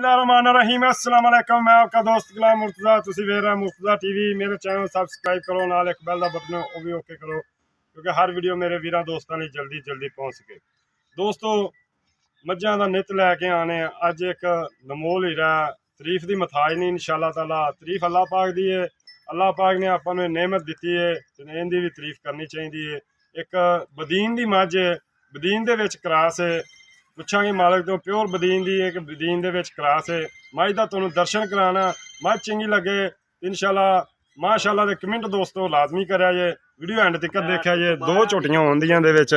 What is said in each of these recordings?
बिस्मिल्लाहिर्रहमानिर्रहीम अस्सलाम वालेकुम। मैं आपका दोस्त गुलाम मुर्तज़ा, तुसी वेख रहे मुर्तज़ा टीवी। मेरे चैनल सबसक्राइब करो, नाल एक बैल दा बटन वो भी ओके करो क्योंकि हर वीडियो मेरे वीरां दोस्तां लई जल्दी जल्दी पहुंच सके। दोस्तों मज्झां दा नित लैके आने अज एक नमोल हीरा तरीफ दी मथाज नहीं इंशाअल्लाह ताला। तरीफ अल्लाह पाक दी है। अल्लाह पाक ने आपां नूं नेमत दित्ती है ते इहदी भी तरीफ करनी चाहिदी है। एक बदीन दी मझ बदीन दे विच क्रास है। पुछांगे मालक तो प्योर बदीन दी एक बदीन दे विच क्रास है। मझ दा तुहानूं दर्शन कराना, मझ चंगी लगे इंशाअल्लाह माशाअल्लाह दे कमेंट दोस्तों लाजमी करिया जे, वीडियो एंड तक देखिया जे। दो झोटियां होंदियां दे विच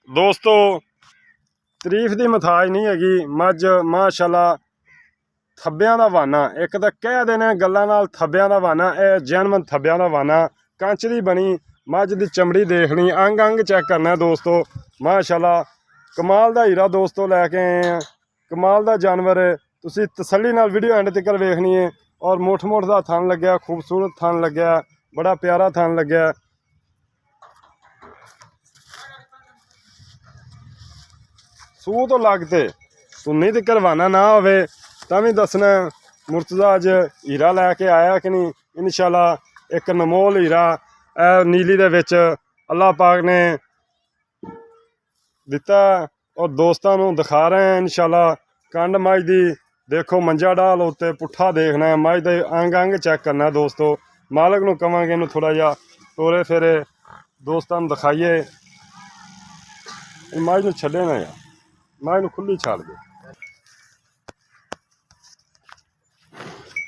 दोस्तों तरीफ दी मथाज नहीं हैगी। मझ माशाअल्लाह थब्बियां दा वाना, एक तां कह देने गल्लां नाल थब्बियां दा वाना, यह जैनवन थब्बियां दा वाना, कंच दी बनी। मझ दी चमड़ी देख ली, अंग अंग चेक करना दोस्तों। माशाअल्लाह कमाल दा हीरा दोस्तों लैके आए हैं, कमाल दा जानवर है। तुसी तसल्ली नाल वीडियो एंड तक वेखनी है। और मुठ मुठ दा थन लग्या, खूबसूरत थन लग्या, बड़ा प्यारा थन लग्या। सूह तो लगते सुन्नी तक रवाना ना होवे तां भी दसना मुर्तज़ा अज हीरा लैके आया कि नहीं। इंशाअल्लाह एक नमोल हीरा नीली दे विच अल्लाह पाक ने दिता और दोस्तों नूं दिखा रहे हैं इंशाअल्लाह। कंड मझ दी देखो, मंजा डाल उत्ते पुट्ठा देखना है, मझ दे अंग अंग चेक करना है दोस्तों। मालक नूं कवांगे इनूं थोड़ा जिहा टोरे फेरे दोस्तों नूं दिखाइए। मझ नूं छड्डे ना यार, मझ नूं खुली छाड़ दे।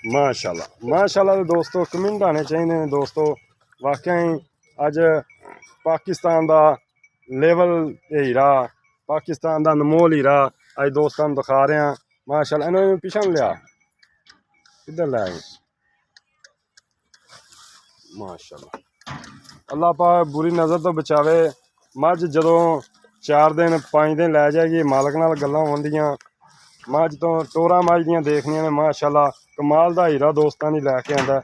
माशाअल्लाह माशाअल्लाह दे दोस्तों कमेंट आने चाहिए दोस्तों। वाकई अज पाकिस्तान दा लेवल हीरा, पाकिस्तान दा नमोल हीरा अज दोस्तों दिखा रहे हैं। माशाअल्लाह इन्होंने पिछन लिया, किधर लै गए। माशाअल्लाह अल्लाह पाक बुरी नज़र तो बचावे। मझ जदों 4 दिन 5 दिन लै जाएगी मालक नाल गल्लां होंदियां। मझ तो टोरा मझ दियां देखनियां ने। माशाअल्लाह कमाल दा हीरा दोस्तां दी लैके आंदा।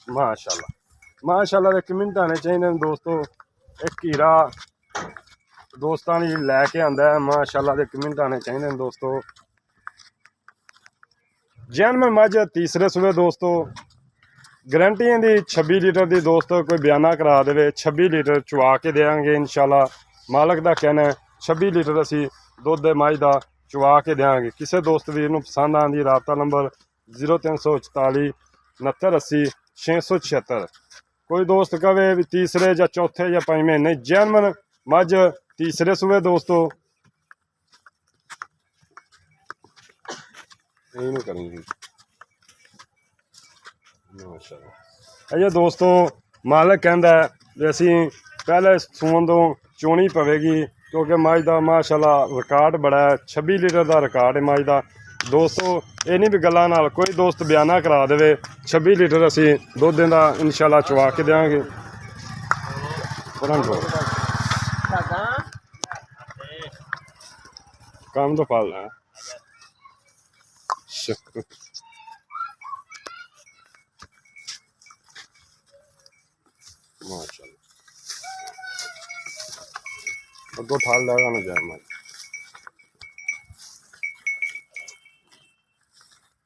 माशाअल्लाह माशाअल्लाह दे कमेंट आने चाहिए दोस्तों। एक हीरा दोस्तों दी लैके आंदा है। माशाअल्लाह दे कमेंट आने चाहिए दोस्तों। जैनवन मझ तीसरे सूबे दोस्तों, गारंटी दी 26 लीटर की दोस्तों। कोई बयाना करा दे 26 लीटर चुआ के देंगे इंशाअल्लाह। मालक का कहना है 26 लीटर असी दुध मझ का चुआ के देंगे। किसी दोस्त वीर नूं पसंद आंदी राबता नंबर 0344 69 80 676। कोई दोस्त कहे भी तीसरे या चौथे या पंजवें नहीं, जैनवन मझ तीसरे सूबे दोस्तों। करेंगे अजे दोस्तों मालक कहता है भी असी पहले सून तो चोनी पवेगी क्योंकि मझ का माशाअल्लाह रिकॉर्ड बड़ा है। 26 लीटर का रिकॉर्ड है मझ का दोस्तों। ये नहीं भी गल्लां नाल कोई दोस्त बयाना करा दे 26 लीटर असी दुध का इंशाअल्लाह चुआ के देंगे। काम तो पालना है। माशाअल्लाह अगो ठाल लगा ना जाए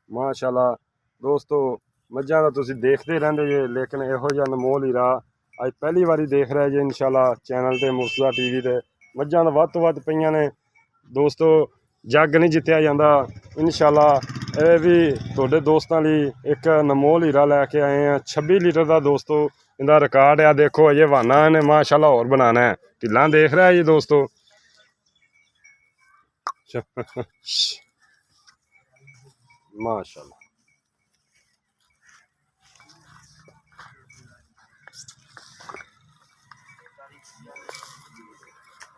माशाअल्लाह दोस्तों। मझां दा तुसीं देखते रहंदे जे, लेकिन इहो जिहा नमोल हीरा अज पहली बारी देख रहे जे इंशाअल्लाह चैनल ते मुर्तज़ा टीवी ते। मझां दा वध तो वध पईयां ने दोस्तों। जग नहीं जित्तिया जाता इंशाअल्लाह। ये भी तुहाडे दोस्तां लई एक नमोल हीरा लैके आए हैं 26 लीटर का दोस्तों। इनका रिकॉर्ड है देखो, अजे वाना ने माशाअल्लाह और बनाना है। ढिल्लां देख रहा है जी दोस्तों। माशाअल्लाह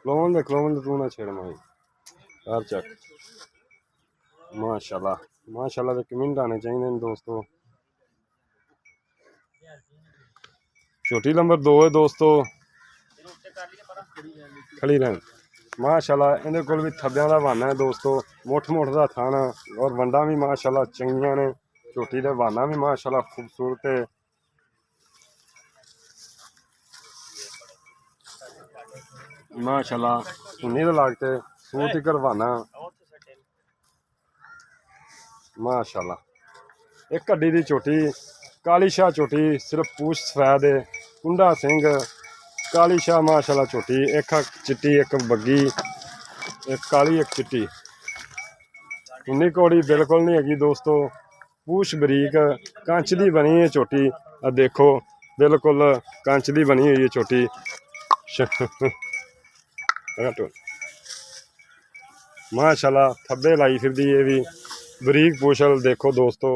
क्लोन दे तू ना छेड़ माई यार चक। माशाअल्लाह माशाअल्लाह दे कमेंट आने चाहिए दोस्तों। छोटी नंबर 2 है दोस्तों, खड़ी रहन। माशाअल्लाह इहदे कोल भी थब्बियां दा वाना है दोस्तों। मुठ मुठ दा थाना और वंडा भी माशाअल्लाह चंगियां ने। झोटी दे वाना भी माशाल्लाह खूबसूरत है। माशाल्लाह सुन्नी दे लागते सूट ही करवाना माशाल्लाह। एक कड्डी दी झोटी काली शाह झोटी सिर्फ पूछ सफैद है कुंडा सिंह काली शाह माशाल्लाह झोटी एक चिट्टी एक बग्गी एक काली एक चिट्टी उन्नी कौड़ी बिल्कुल नहीं हैगी दोस्तों। पूछ बरीक कंच दी बनी है झोटी देखो बिल्कुल कंच दी बनी हुई है झोटी। माशाल्लाह थब्बे लाई फिरदी ये भी बरीक पूछल देखो दोस्तों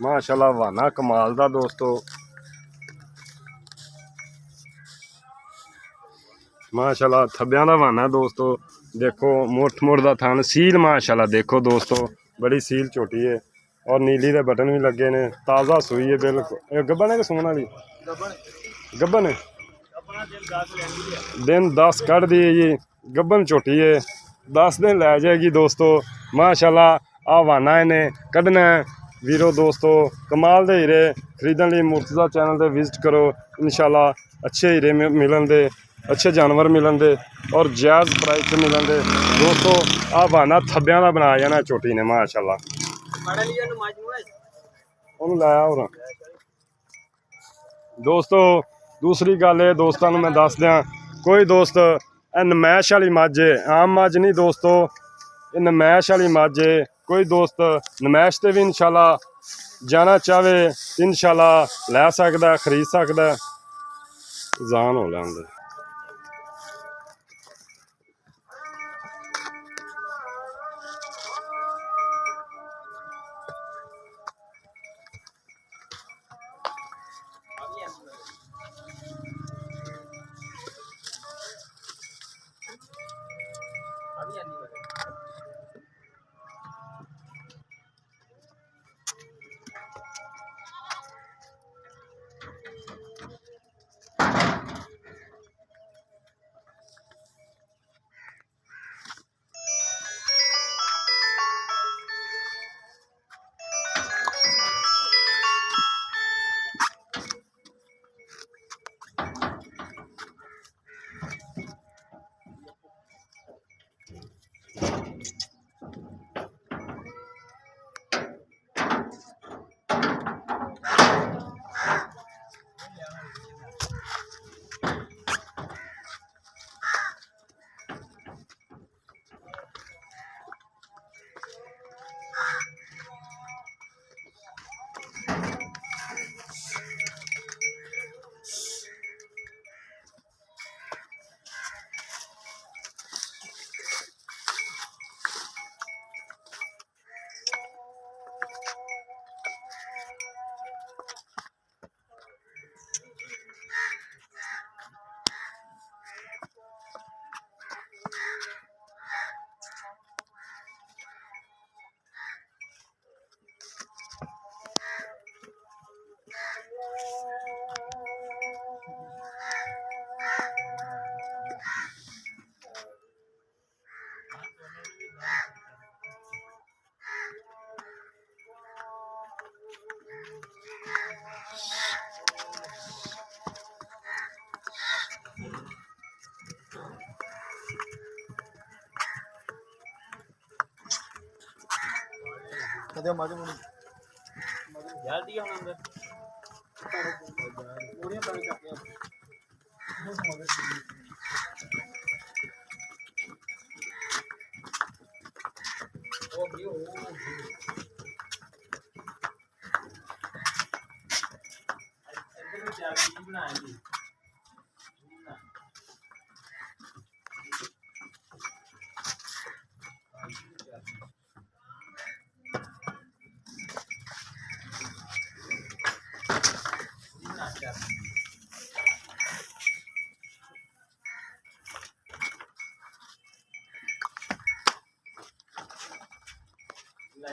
माशाल्लाह वाना कमाल दा दोस्तों। माशाल्लाह थब्बियां दा वाना दोस्तों देखो मुठ मुठ दा थन सील माशाल्लाह देखो दोस्तों बड़ी सील झोटी है और नीली दे बटन भी लगे ने ताज़ा सूई है बिल्कुल। गब्बन है कि सून वाली गब्बन है दिन 10 कढ़ दी है ये गब्बन झोटी है 10 दिन लै जाएगी दोस्तों माशाल्लाह। आ वाना इन्हें कढ़ना वीरो दोस्तों कमाल दे हीरे खरीदने लिए मुर्तज़ा चैनल पर विजिट करो इंशाल्लाह अच्छे हीरे मिलन दे अच्छे जानवर मिलन दे और जायज़ प्राइस से मिलन दे दोस्तों। आ वाना थब्बियां दा बनाया जाना झोटी ने माशाल्लाह लाया और दोस्तों। दूसरी गल है दोस्तों मैं दस दियाँ कोई दोस्त नमैश वाली मझ है आम मझ नहीं दोस्तों नमैश वाली मझ है कोई दोस्त नमैश से भी इंशाल्लाह जाना चाहे इंशाल्लाह लै सकदा खरीद सकदा जान हो लेंदे। कदे माजे मुनी यार दिया हम अंदर पूरी पानी करते हैं ओ भी ओ ऐसे चार चीज बनाएंगे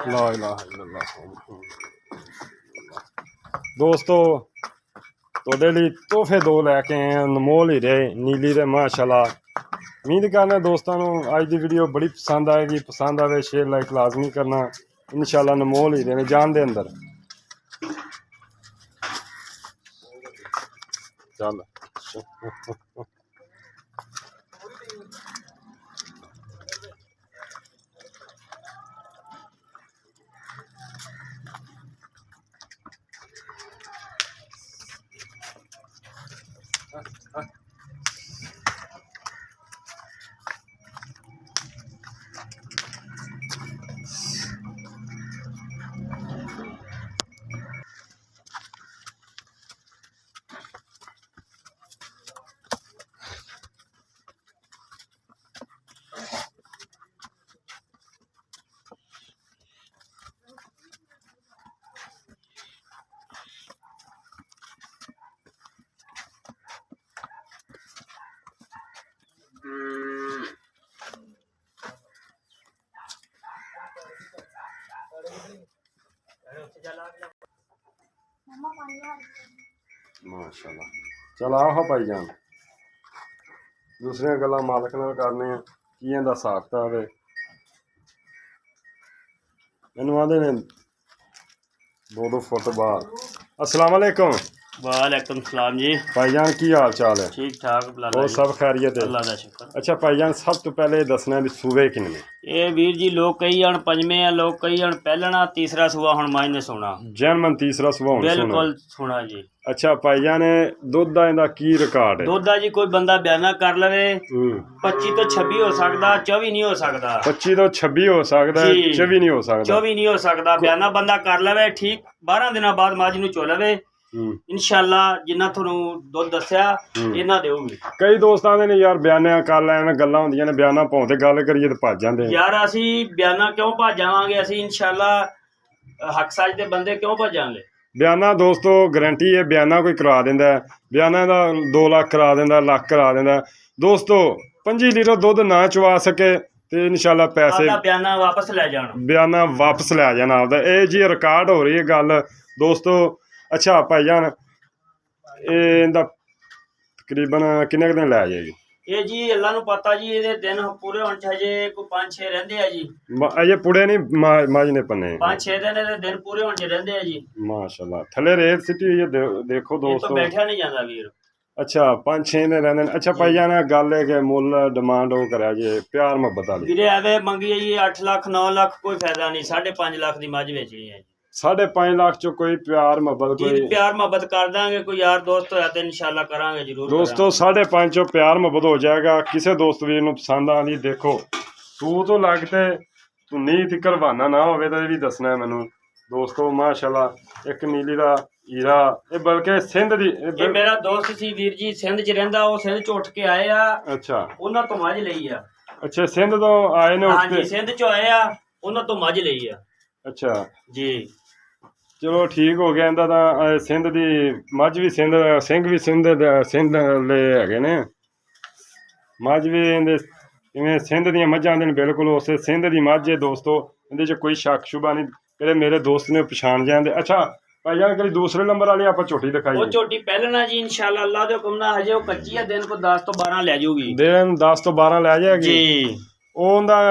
ला इलाहा इल्लल्लाह। दोस्तों थोड़े लिए तोहफे दो लैके आए अनमोल हीरे नीली दे माशाल्लाह। उम्मीद करना दोस्तों अज की वीडियो बड़ी पसंद आएगी पसंद आए शेयर लाइक लाजमी करना इंशाल्लाह नमोल ही देने जान दे अंदर चल माशाल्लाह चल आओ भाई जान दूसरिया गल्लां मालक नाल करने की दा हिसाब किताब है मैनू आंदे ने 2-2 फुट बाहर अस्सलाम वालेकुम वालेकुम सलाम जी भाईजान की हाल चाल है ठीक ठाक और सब खैरियत है अल्लाह दा शुक्र अच्छा भाईजान सब तो पहले दसना भी सूबे किन्ने ये वीर जी लोग कई हन पंजवें आ लोग कई हन पहलना तीसरा सुबह हुण मां ने सोना जैनमन तीसरा सुबह हुण सोना बिल्कुल सोना जी अच्छा भाईजान दुध दा इंदा की रिकॉर्ड है दुध दा जी कोई बंदा बयाना कर लवे 25 तो 26 हो सकदा 24 नहीं हो सकदा 25 तो 26 हो सकदा 24 नहीं हो सकदा 24 नहीं हो सकदा बयाना बंदा कर लवे ठीक 12 दिनों बाद मੱਝ ਨੂੰ ਚੋ ਲਵੇ इंशाल्लाह जिन्ना ਤੁਹਾਨੂੰ ਦੁੱਧ ਦੱਸਿਆ ਇਹਨਾਂ ਦੇਊਗੀ ਕਈ ਦੋਸਤ ਆਂਦੇ ਨੇ ਯਾਰ ਬਿਆਨਾ ਕਰ ਲੈਣ ਗੱਲਾਂ ਹੁੰਦੀਆਂ ਨੇ ਬਿਆਨਾ ਪਾਉਂਦੇ ਗੱਲ ਕਰੀਏ ਤੇ ਭੱਜ ਜਾਂਦੇ ਯਾਰ ਅਸੀਂ ਬਿਆਨਾ ਕਿਉਂ ਭੱਜਾਂਗੇ ਅਸੀਂ ਇੰਸ਼ਾਅੱਲਾ ਹੱਕ ਸੱਚ ਦੇ ਬੰਦੇ ਕਿਉਂ ਭੱਜਾਂਗੇ ਬਿਆਨਾ ਦੋਸਤੋ ਗਾਰੰਟੀ ਹੈ ਬਿਆਨਾ ਕੋਈ ਕਰਾ ਦਿੰਦਾ ਬਿਆਨਾ ਦਾ 2 ਲੱਖ ਕਰਾ ਦਿੰਦਾ ਲੱਖ ਕਰਾ ਦਿੰਦਾ ਦੋਸਤੋ 25 ਲੀਟਰ ਦੁੱਧ ਨਾ ਚਵਾ ਸਕੇ ਤੇ ਇਨਸ਼ਾਅੱਲਾ ਪੈਸੇ ਬਿਆਨਾ ਵਾਪਸ ਲੈ ਜਾਣ ਬਿਆਨਾ ਵਾਪਸ ਲੈ ਜਾਣਾ ਆਪਦਾ ਇਹ ਜੀ ਰਿਕਾਰਡ ਹੋ ਰਹੀ ਹੈ ਗੱਲ ਦੋਸਤੋ अच्छा भाईजान ਇਹਦਾ ਤਕਰੀਬਨ ਕਿੰਨੇ ਕੁ ਦਿਨ ਲੈ ਜਾਏਗੀ ਇਹ ਜੀ ਅੱਲਾ ਨੂੰ ਪਤਾ ਜੀ ਇਹਦੇ ਦਿਨ ਪੂਰੇ ਹੋਣ ਚ ਹਜੇ ਕੋਈ 5-6 ਰਹਿੰਦੇ ਆ ਜੀ ਅਜੇ ਪੂਰੇ ਨਹੀਂ ਮਾਝ ਨੇ ਪੰਨੇ 5-6 ਦਿਨ ਇਹਦੇ ਦਿਨ ਪੂਰੇ ਹੋਣ ਚ ਰਹਿੰਦੇ ਆ ਜੀ ਮਾਸ਼ਾਅੱਲਾ ਥੱਲੇ ਰੇਤ ਸਿੱਟੀ ਹੋਈ ਹੈ ਦੇਖੋ ਦੋਸਤੋ ਇਹ ਤਾਂ ਬੈਠਿਆ ਨਹੀਂ ਜਾਂਦਾ ਵੀਰ ਅੱਛਾ 5-6 ਦਿਨ ਰਹਿੰਦੇ ਨੇ ਅੱਛਾ ਭਾਈਜਾਨ ਗੱਲ ਹੈ ਕਿ ਮੁੱਲ ਡਿਮਾਂਡ ਉਹ ਕਰਿਆ ਜੇ ਪਿਆਰ ਮੁਹੱਬਤ ਵਾਲੀ ਵੀਰੇ ਐਵੇਂ ਮੰਗੀ ਜੀ 8 ਲੱਖ 9 ਲੱਖ ਕੋਈ ਫਾਇਦਾ ਨਹੀਂ 5.5 ਲੱਖ ਦੀ ਮੱਝ ਵੇਚਣੀ ਹੈ 5.5 ਲੱਖ ਚ ਕੋਈ ਪਿਆਰ ਮੁਹੱਬਤ ਕੋਈ ਪਿਆਰ ਮੁਹੱਬਤ ਕਰ ਦਾਂਗੇ ਕੋਈ ਯਾਰ ਦੋਸਤ ਹੋਇਆ ਤੇ ਇਨਸ਼ਾਅੱਲਾ ਕਰਾਂਗੇ ਜ਼ਰੂਰ ਦੋਸਤੋ 5.5 ਚੋਂ ਪਿਆਰ ਮੁਹੱਬਤ ਹੋ ਜਾਏਗਾ ਕਿਸੇ ਦੋਸਤ ਵੀਰ ਨੂੰ ਪਸੰਦ ਆਂਦੀ ਦੇਖੋ ਤੂੰ ਤੋਂ ਲੱਗ ਤੇ ਤੂੰ ਨਹੀਂ ਫਿਕਰ ਬਹਾਨਾ ਨਾ ਹੋਵੇ ਤਾਂ ਇਹ ਵੀ ਦੱਸਣਾ ਹੈ ਮੈਨੂੰ ਦੋਸਤੋ ਮਾਸ਼ਾਅੱਲਾ ਇੱਕ ਨੀਲੀ ਦਾ ਹੀਰਾ ਇਹ ਬਲਕਿ ਸਿੰਧ ਦੀ ਇਹ ਮੇਰਾ ਦੋਸਤ ਸੀ ਵੀਰ ਜੀ ਸਿੰਧ ਚ ਰਹਿੰਦਾ ਉਹ ਸਿੰਧ ਚ ਉੱਠ ਕੇ ਆਏ ਆ ਅੱਛਾ ਉਹਨਾਂ ਤੋਂ ਮੱਝ ਲਈ ਆ ਅੱਛਾ ਸਿੰਧ ਤੋਂ ਆਏ ਨੇ ਹਾਂਜੀ ਸਿੰਧ ਚੋਂ ਆਏ ਆ ਉਹਨਾਂ ਤੋਂ ਮੱਝ ਲਈ ਆ ਅੱਛਾ ਜੀ ਚਲੋ ਠੀਕ ਹੋ ਗਿਆ ਇਹਦਾ ਤਾਂ ਸਿੰਧ ਦੀ ਮੱਝ ਵੀ ਸਿੰਧ ਸਿੰਘ ਵੀ ਸਿੰਧ ਦੇ ਹੈਗੇ ਨੇ ਮੱਝ ਵੀ ਇਹਦੇ ਜਿਵੇਂ ਸਿੰਧ ਦੀਆਂ ਮੱਝਾਂ ਆਉਂਦੇ ਨੇ ਬਿਲਕੁਲ ਉਸੇ ਸਿੰਧ ਦੀ ਮੱਝ ਹੈ ਦੋਸਤੋ ਇਹਦੇ 'ਚ ਕੋਈ ਸ਼ੱਕ ਸ਼ੁਬਾ ਨਹੀਂ ਜਿਹੜੇ ਮੇਰੇ ਦੋਸਤ ਨੇ ਪਛਾਣ ਜਾਂਦੇ ਅੱਛਾ ਭਾਈਜਾਨ ਕਿਹੜੀ ਦੂਸਰੇ ਨੰਬਰ ਵਾਲੀ ਆਪਾਂ ਝੋਟੀ ਦਿਖਾਈ ਉਹ ਝੋਟੀ ਪਹਿਲਣਾ ਜੀ ਇਨਸ਼ਾਅੱਲਾ ਅੱਲਾ ਦੇ ਹੁਕਮ ਨਾਲ ਹਜੇ ਉਹ ਕੱਚੀ ਆ ਦਿਨ ਕੋ 10 ਤੋਂ 12 ਲੈ ਜਾਊਗੀ ਦਿਨ 10 ਤੋਂ 12 ਲੈ ਜਾਏਗੀ ਜੀ ਉਹਦਾ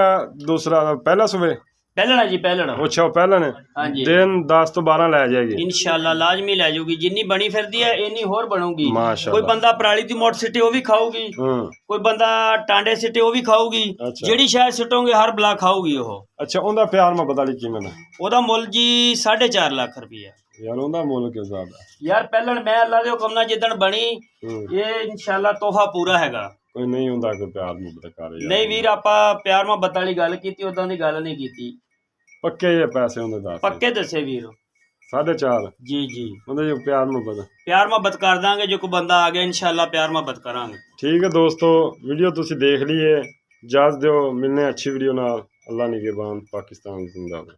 ਦੂਸਰਾ ਪਹਿਲਾ ਸੂਬੇ ਪਹਿਲਣਾ ਜੀ ਪਹਿਲਣਾ ਅੱਛਾ ਪਹਿਲਾਂ ਨੇ ਹਾਂਜੀ ਦਿਨ 10 ਤੋਂ 12 ਲੈ ਜਾਏਗੀ ਇਨਸ਼ਾਅੱਲਾ ਲਾਜ਼ਮੀ ਲੈ ਜਾਊਗੀ ਜਿੰਨੀ ਬਣੀ ਫਿਰਦੀ ਹੈ ਇੰਨੀ ਹੋਰ ਬਣੂਗੀ ਮਾਸ਼ਾਅੱਲਾ ਕੋਈ ਬੰਦਾ ਪਰਾਲੀ ਦੀ ਮੋਟ ਸਿੱਟੇ ਉਹ ਵੀ ਖਾਊਗੀ ਕੋਈ ਬੰਦਾ ਟਾਂਡੇ ਸਿੱਟੇ ਉਹ ਵੀ ਖਾਊਗੀ ਜਿਹੜੀ ਸ਼ਾਇਦ ਸਿੱਟੋਗੇ ਹਰ ਬਲਾ ਖਾਊਗੀ ਉਹ ਅੱਛਾ ਉਹਦਾ ਪਿਆਰ ਮੁਹੱਬਤ ਵਾਲੀ ਕੀਮਤ ਹੈ ਉਹਦਾ ਮੁੱਲ ਜੀ 4.5 ਲੱਖ ਰੁਪਏ ਯਾਰ ਉਹਦਾ ਮੁੱਲ ਕਿਉਂ ਜ਼ਿਆਦਾ ਯਾਰ ਪਹਿਲਣ ਮੈਂ ਅੱਲਾ ਦੇ ਹੁਕਮ ਨਾਲ ਜਿੱਦਣ ਬਣੀ ਇਹ ਇਨਸ਼ਾਅੱਲਾ ਤੋਹਫਾ ਪੂਰਾ ਹੈਗਾ ਕੋਈ ਨਹੀਂ ਹੁੰਦਾ ਕੋਈ ਪਿਆਰ ਮੁਹੱਬਤ ਕਰੇ ਨਹੀਂ ਵੀਰ ਆਪਾਂ ਪਿਆਰ ਮੁਹੱਬਤ ਵਾਲੀ ਗੱਲ ਕੀਤੀ ਉਦਾਂ ਦੀ ਗੱਲ ਨਹੀਂ ਕੀਤੀ ਪੱਕੇ ਜੇ ਪੈਸੇ ਹੁੰਦੇ ਦੱਸ ਪੱਕੇ ਦੱਸੇ ਵੀਰ 4.5 ਜੀ ਜੀ ਉਹਦੇ ਜੋ ਪਿਆਰ ਮੁਹੱਬਤ ਕਰ ਦਾਂਗੇ ਜੋ ਕੋਈ ਬੰਦਾ ਆ ਗਿਆ ਇਨਸ਼ਾਅੱਲਾ ਪਿਆਰ ਮੁਹੱਬਤ ਕਰਾਂਗੇ ਠੀਕ ਹੈ ਦੋਸਤੋ ਵੀਡੀਓ ਤੁਸੀਂ ਦੇਖ ਲਈਏ ਇਜਾਜ਼ਤ ਦਿਓ ਮਿਲਨੇ ਅੱਛੀ ਵੀਡੀਓ ਨਾਲ ਅੱਲਾ ਨਿਗਹਿਬਾਨ ਪਾਕਿਸਤਾਨ ਜ਼ਿੰਦਾਬਾਦ